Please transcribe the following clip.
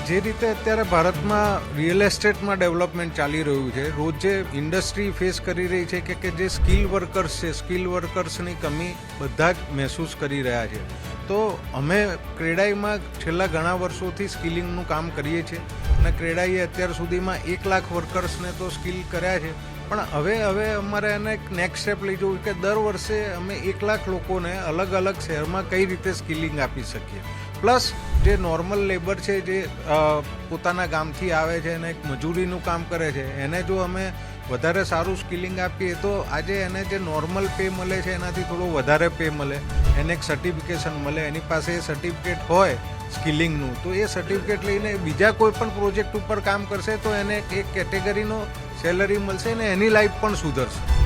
જે રીતે અત્યારે ભારતમાં રિયલ એસ્ટેટમાં ડેવલપમેન્ટ ચાલી રહ્યું છે, રોજ જે ઇન્ડસ્ટ્રી ફેસ કરી રહી છે કે જે સ્કિલ વર્કર્સ છે, સ્કિલ વર્કર્સની કમી બધા જ મહેસૂસ કરી રહ્યા છે. તો અમે ક્રેડાઈમાં છેલ્લા ઘણા વર્ષોથી સ્કિલિંગનું કામ કરીએ છીએ અને ક્રેડાઈએ અત્યાર સુધીમાં 1 લાખ વર્કર્સને તો સ્કિલ કર્યા છે. પણ હવે અમારે એને એક નેક્સ્ટ સ્ટેપ લઈ જવું કે દર વર્ષે અમે 1 લાખ લોકોને અલગ અલગ શહેરમાં કઈ રીતે સ્કિલિંગ આપી શકીએ. પ્લસ જે નોર્મલ લેબર છે, જે પોતાના ગામથી આવે છે અને એક મજૂરીનું કામ કરે છે, એને જો અમે વધારે સારું સ્કિલિંગ આપીએ તો આજે એને જે નોર્મલ પે મળે છે એનાથી થોડો વધારે પે મળે, એને એક સર્ટિફિકેશન મળે, એની પાસે એ સર્ટિફિકેટ હોય સ્કિલિંગનું, તો એ સર્ટિફિકેટ લઈને બીજા કોઈ પણ પ્રોજેક્ટ ઉપર કામ કરશે તો એને એક કેટેગરીનો સેલરી મળશે ને એની લાઈફ પણ સુધરશે.